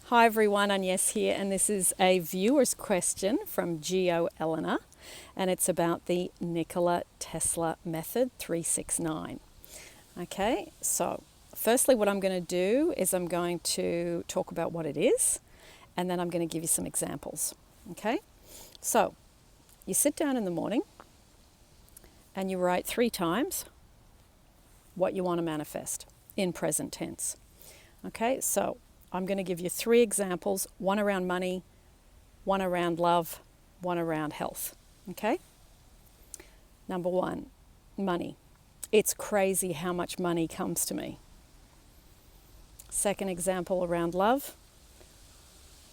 Hi everyone, Agnes here, and this is a viewer's question from Gio Elena, and it's about the Nikola Tesla method 369. Okay, so firstly what I'm going to do is I'm going to talk about what it is, and then I'm going to give you some examples. Okay, so you sit down in the morning and you write 3 times what you want to manifest in present tense. Okay, so I'm going to give you 3 examples, one around money, one around love, one around health. Okay? Number 1, money. It's crazy how much money comes to me. Second example around love.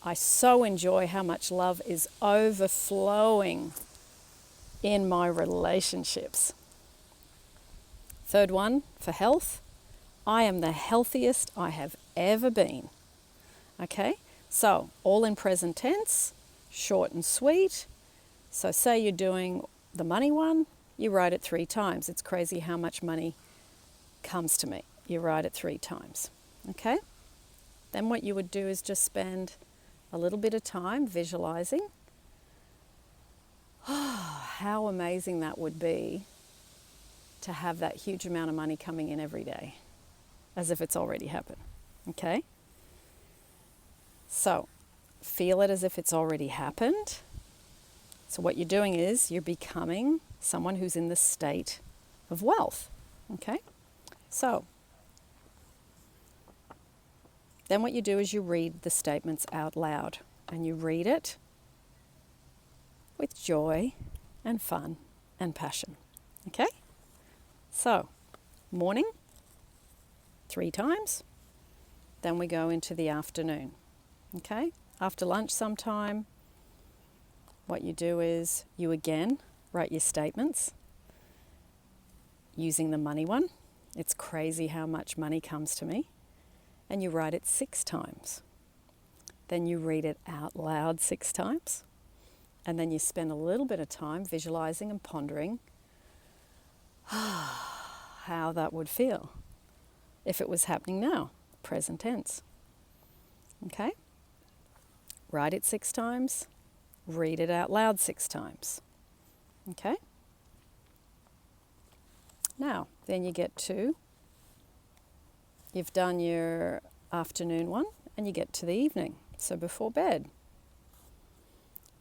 I so enjoy how much love is overflowing in my relationships. Third one, for health. I am the healthiest I have ever been. Okay, so all in present tense, short and sweet. So say you're doing the money one, you write it 3 times. It's crazy how much money comes to me. You write it 3 times. Okay, then what you would do is just spend a little bit of time visualizing. Oh, how amazing that would be to have that huge amount of money coming in every day, as if it's already happened. Okay? So, feel it as if it's already happened. So what you're doing is you're becoming someone who's in the state of wealth. Okay? So, then what you do is you read the statements out loud, and you read it with joy and fun and passion. Okay? So, morning, 3 times. Then we go into the afternoon. Okay? After lunch sometime, what you do is you again write your statements using the money one. It's crazy how much money comes to me. And you write it 6 times. Then you read it out loud 6 times. And then you spend a little bit of time visualizing and pondering how that would feel if it was happening now, present tense. Okay? Write it 6 times, read it out loud 6 times. Okay? Now, then you get to, you've done your afternoon one, and you get to the evening, so before bed.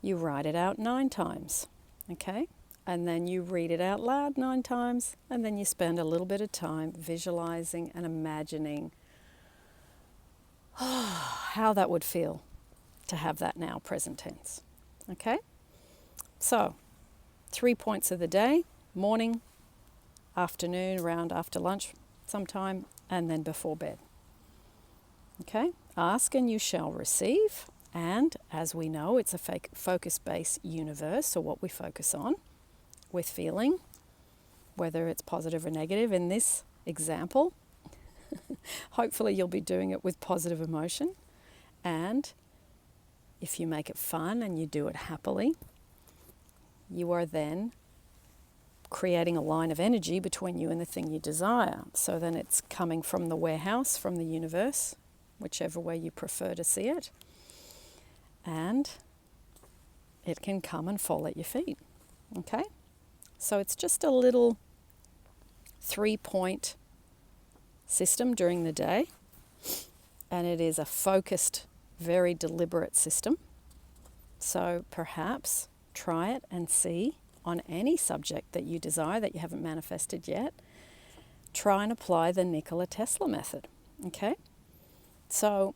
You write it out 9 times, okay? And then you read it out loud 9 times, and then you spend a little bit of time visualizing and imagining how that would feel to have that now, present tense. Okay? So, 3 points of the day: morning, afternoon, around after lunch sometime, and then before bed. Okay? Ask and you shall receive. And as we know, it's a focus-based universe, so what we focus on with feeling, whether it's positive or negative. In this example, hopefully you'll be doing it with positive emotion. And if you make it fun and you do it happily, you are then creating a line of energy between you and the thing you desire. So then it's coming from the warehouse, from the universe, whichever way you prefer to see it. And it can come and fall at your feet. Okay? So it's just a little 3-point system during the day. And it is a focused, very deliberate system. So perhaps try it and see on any subject that you desire that you haven't manifested yet. Try and apply the Nikola Tesla method. Okay? So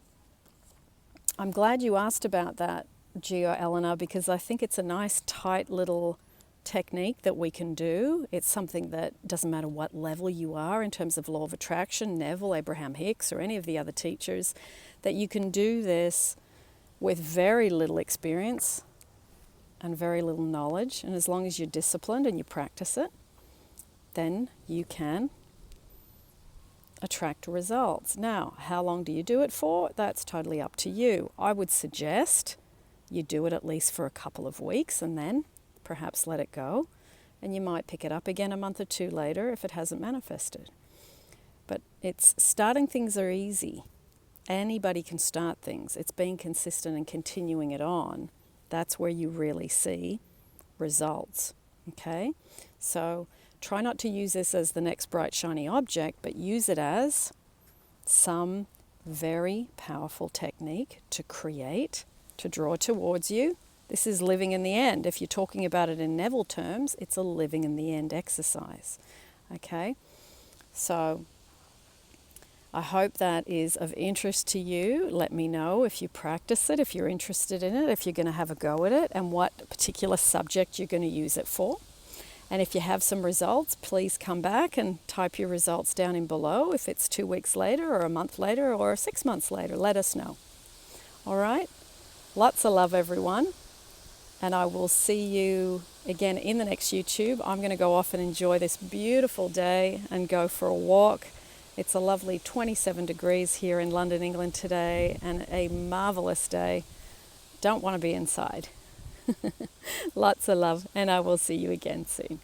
I'm glad you asked about that, Gio Elena, because I think it's a nice, tight little technique that we can do. It's something that doesn't matter what level you are in terms of law of attraction, Neville, Abraham Hicks, or any of the other teachers, that you can do this with very little experience and very little knowledge. And as long as you're disciplined and you practice it, then you can attract results. Now, how long do you do it for? That's totally up to you. I would suggest you do it at least for a couple of weeks and then perhaps let it go. And you might pick it up again a month or 2 later if it hasn't manifested. But it's starting things are easy. Anybody can start things. It's being consistent and continuing it on. That's where you really see results. Okay? So try not to use this as the next bright shiny object, but use it as some very powerful technique to create, to draw towards you. This is living in the end. If you're talking about it in Neville terms, it's a living in the end exercise. Okay? So I hope that is of interest to you. Let me know if you practice it, if you're interested in it, if you're going to have a go at it, and what particular subject you're going to use it for. And if you have some results, please come back and type your results down in below. If it's 2 weeks later or a month later or 6 months later, let us know. All right? Lots of love, everyone. And I will see you again in the next YouTube. I'm going to go off and enjoy this beautiful day and go for a walk. It's a lovely 27 degrees here in London, England today, and a marvelous day. Don't want to be inside. Lots of love, and I will see you again soon.